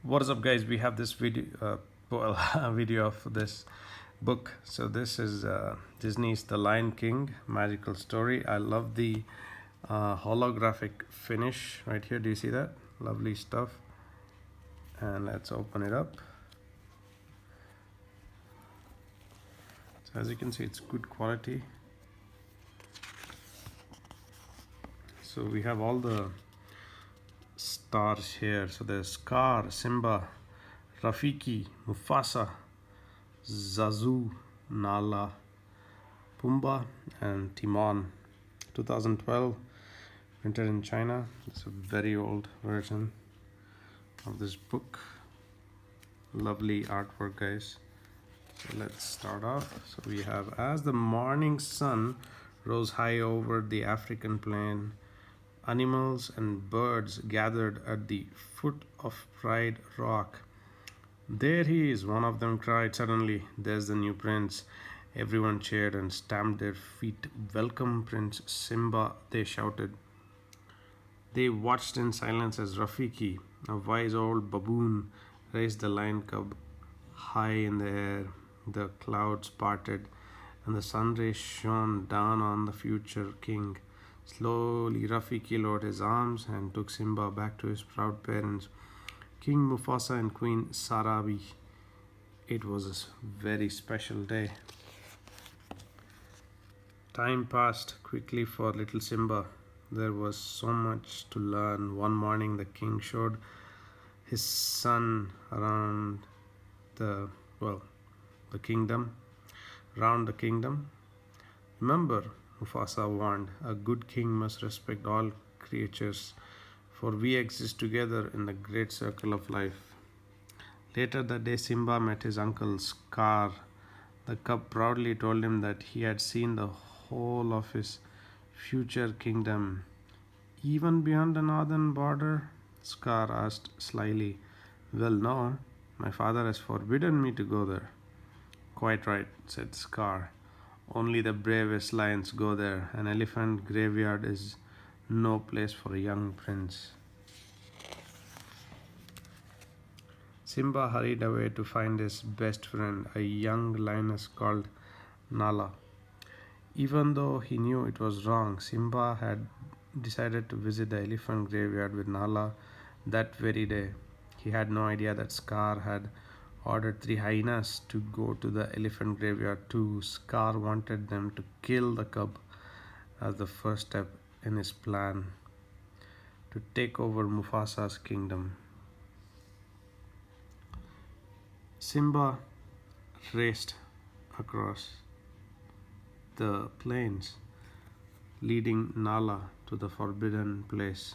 What is up, guys? We have this video, video of this book. So this is Disney's The Lion King magical story. I love the holographic finish right here. Do you see that? Lovely stuff. And let's open it up. So as you can see, it's good quality. So we have all the stars here. So there's Scar, Simba, Rafiki, Mufasa, Zazu, Nala, Pumbaa, and Timon. 2012, printed in China. It's a very old version of this book. Lovely artwork, guys. So let's start off. So we have, as the morning sun rose high over the African plain, animals and birds gathered at the foot of Pride Rock. There he is, one of them cried suddenly. There's the new prince. Everyone cheered and stamped their feet. Welcome, Prince Simba, they shouted. They watched in silence as Rafiki, a wise old baboon, raised the lion cub high in the air. The clouds parted and the sun rays shone down on the future king. Slowly, Rafiki lowered his arms and took Simba back to his proud parents, King Mufasa and Queen Sarabi. It was a very special day. Time passed quickly for little Simba. There was so much to learn. One morning, the king showed his son around the kingdom. Round the kingdom. Remember, Mufasa warned, a good king must respect all creatures, for we exist together in the great circle of life. Later that day, Simba met his uncle Scar. The cub proudly told him that he had seen the whole of his future kingdom. Even beyond the northern border? Scar asked slyly. Well, no, my father has forbidden me to go there. Quite right, said Scar. Only the bravest lions go there. An elephant graveyard is no place for a young prince. Simba hurried away to find his best friend, a young lioness called Nala. Even though he knew it was wrong, Simba had decided to visit the elephant graveyard with Nala that very day. He had no idea that Scar had ordered 3 hyenas to go to the elephant graveyard too. Scar wanted them to kill the cub as the first step in his plan to take over Mufasa's kingdom. Simba raced across the plains, leading Nala to the forbidden place.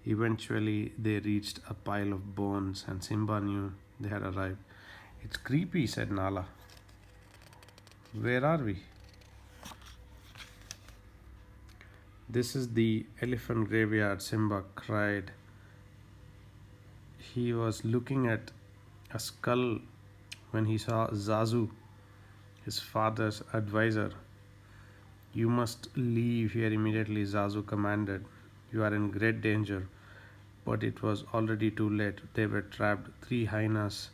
Eventually, they reached a pile of bones, and Simba knew they had arrived. It's creepy, said Nala. Where are we? This is the elephant graveyard, Simba cried. He was looking at a skull when he saw Zazu, his father's advisor. You must leave here immediately, Zazu commanded. You are in great danger. But it was already too late. They were trapped. 3 hyenas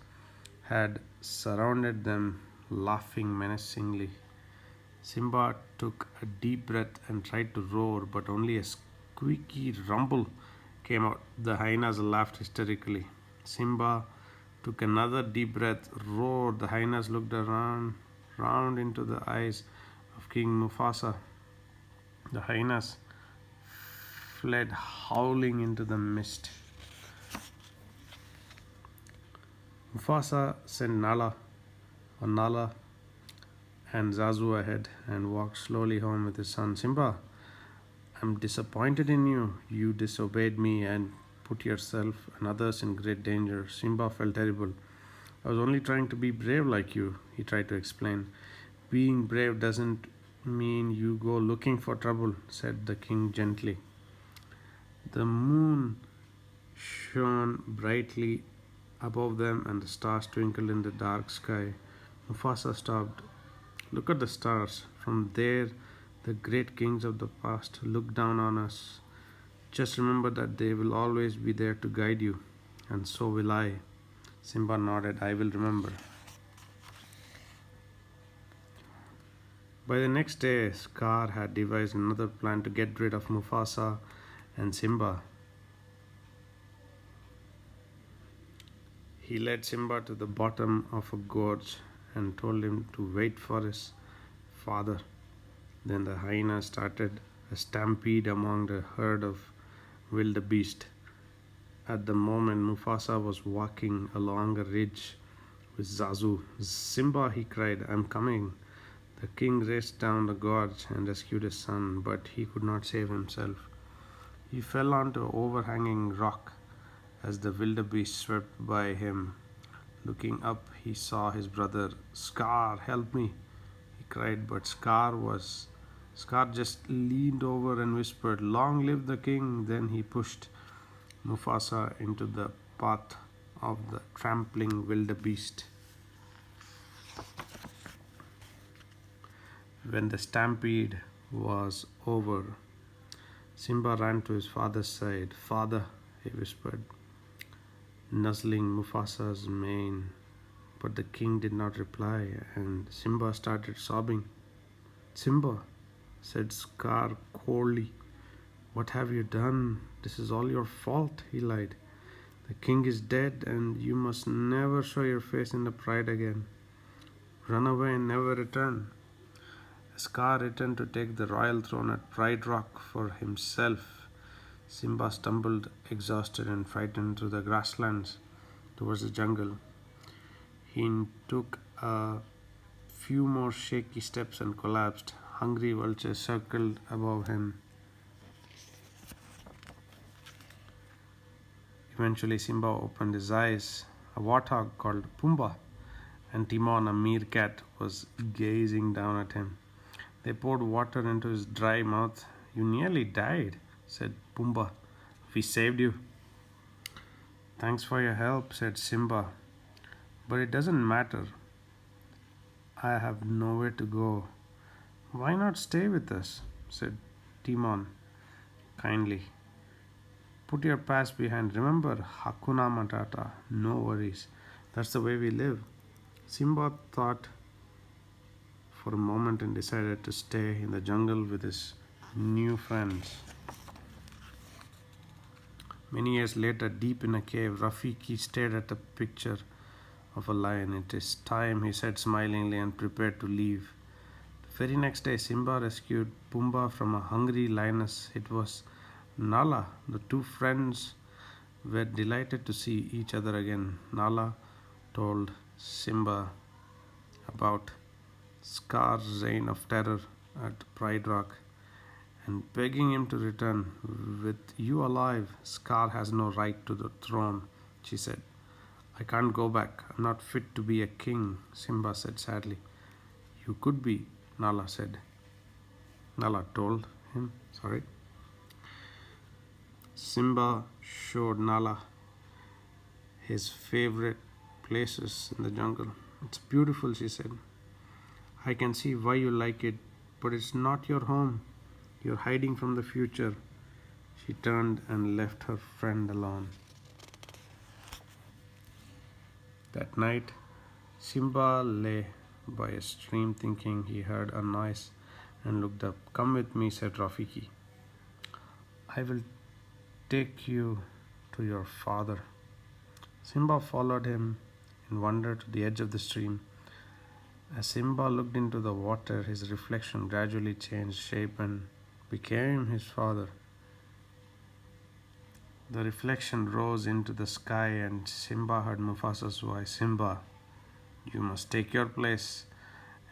had surrounded them, laughing menacingly. Simba took a deep breath and tried to roar, but only a squeaky rumble came out. The hyenas laughed hysterically. Simba took another deep breath, roared. The hyenas looked round into the eyes of King Mufasa. The hyenas fled howling into the mist. Mufasa sent Nala and Zazu ahead and walked slowly home with his son. Simba, I'm disappointed in you. You disobeyed me and put yourself and others in great danger. Simba felt terrible. I was only trying to be brave like you, he tried to explain. Being brave doesn't mean you go looking for trouble, said the king gently. The moon shone brightly above them and the stars twinkled in the dark sky. Mufasa stopped. Look at the stars. From there, the great kings of the past look down on us. Just remember that they will always be there to guide you. And so will I. Simba nodded. I will remember. By the next day, Scar had devised another plan to get rid of Mufasa and Simba. He led Simba to the bottom of a gorge and told him to wait for his father. Then the hyena started a stampede among the herd of wildebeest. At the moment, Mufasa was walking along a ridge with Zazu. Simba, he cried, I'm coming. The king raced down the gorge and rescued his son, but he could not save himself. He fell onto an overhanging rock as the wildebeest swept by him. Looking up, he saw his brother. Scar, help me, he cried, but Scar just leaned over and whispered, Long live the king. Then he pushed Mufasa into the path of the trampling wildebeest. When the stampede was over, Simba ran to his father's side. Father, he whispered, nuzzling Mufasa's mane. But the king did not reply, and Simba started sobbing. Simba, said Scar coldly, what have you done? This is all your fault, he lied. The king is dead, and you must never show your face in the pride again. Run away and never return. Scar returned to take the royal throne at Pride Rock for himself. Simba stumbled, exhausted and frightened, through the grasslands towards the jungle. He took a few more shaky steps and collapsed. Hungry vultures circled above him. Eventually, Simba opened his eyes. A warthog called Pumbaa and Timon, a meerkat, was gazing down at him. They poured water into his dry mouth. You nearly died, said Pumbaa. We saved you. Thanks for your help, said Simba. But it doesn't matter. I have nowhere to go. Why not stay with us, said Timon kindly. Put your past behind. Remember, Hakuna Matata, no worries. That's the way we live. Simba thought for a moment and decided to stay in the jungle with his new friends. Many years later, deep in a cave, Rafiki stared at a picture of a lion. It is time, he said smilingly, and prepared to leave. The very next day, Simba rescued Pumbaa from a hungry lioness. It was Nala. The two friends were delighted to see each other again. Nala told Simba about Scar's reign of terror at Pride Rock and begging him to return. With you alive, Scar has no right to the throne, she said. I can't go back. I'm not fit to be a king, Simba said sadly. You could be, Nala said. Nala told him, Simba showed Nala his favorite places in the jungle. It's beautiful, she said. I can see why you like it, but it's not your home. You're hiding from the future. She turned and left her friend alone. That night, Simba lay by a stream thinking he heard a noise and looked up. Come with me, said Rafiki. I will take you to your father. Simba followed him in wonder to the edge of the stream. As Simba looked into the water, his reflection gradually changed shape and became his father. The reflection rose into the sky, and Simba heard Mufasa's voice. Simba, you must take your place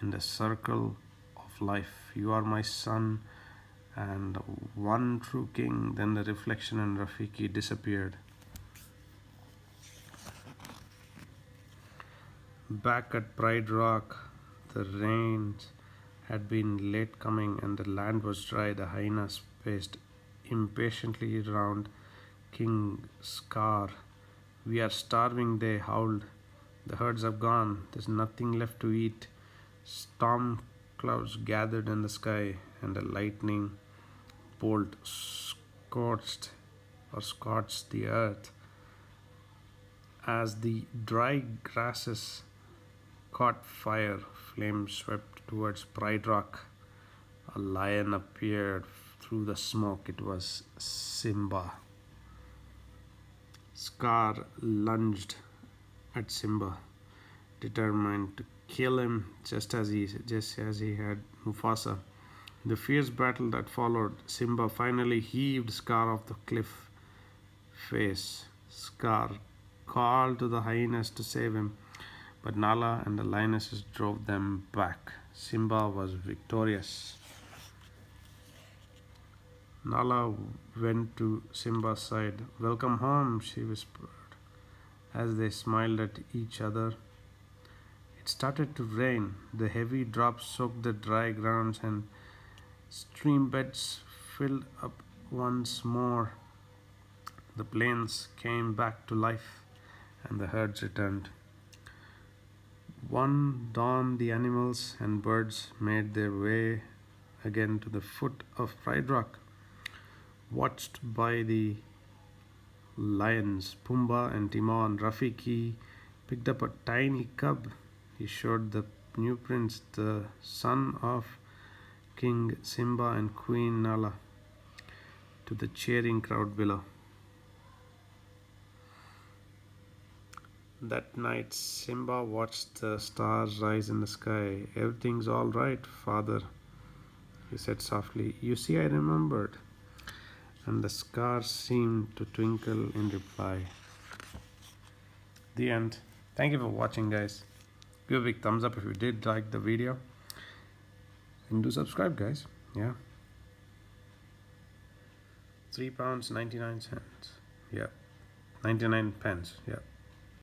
in the circle of life. You are my son and one true king. Then the reflection and Rafiki disappeared. Back at Pride Rock, the rains had been late coming and the land was dry. The hyenas paced impatiently round King Scar. We are starving, they howled. The herds have gone. There's nothing left to eat. Storm clouds gathered in the sky, and a lightning bolt scorched the earth. As the dry grasses caught fire, flames swept towards Pride Rock. A lion appeared through the smoke. It was Simba. Scar lunged at Simba, determined to kill him just as he had Mufasa. The fierce battle that followed, Simba finally heaved Scar off the cliff face. Scar called to the hyenas to save him, but Nala and the lionesses drove them back. Simba was victorious. Nala went to Simba's side. "Welcome home," she whispered as they smiled at each other. It started to rain. The heavy drops soaked the dry grounds and stream beds filled up once more. The plains came back to life and the herds returned. One dawn, the animals and birds made their way again to the foot of Pride Rock. Watched by the lions, Pumbaa and Timon, Rafiki picked up a tiny cub. He showed the new prince, the son of King Simba and Queen Nala, to the cheering crowd below. That night, Simba watched the stars rise in the sky. "Everything's all right, father," he said softly. "You see, I remembered." And the stars seemed to twinkle in reply. The end. Thank you for watching, guys. Give a big thumbs up if you did like the video. And do subscribe, guys. Yeah. £3.99. Yeah. 99 pence. Yeah.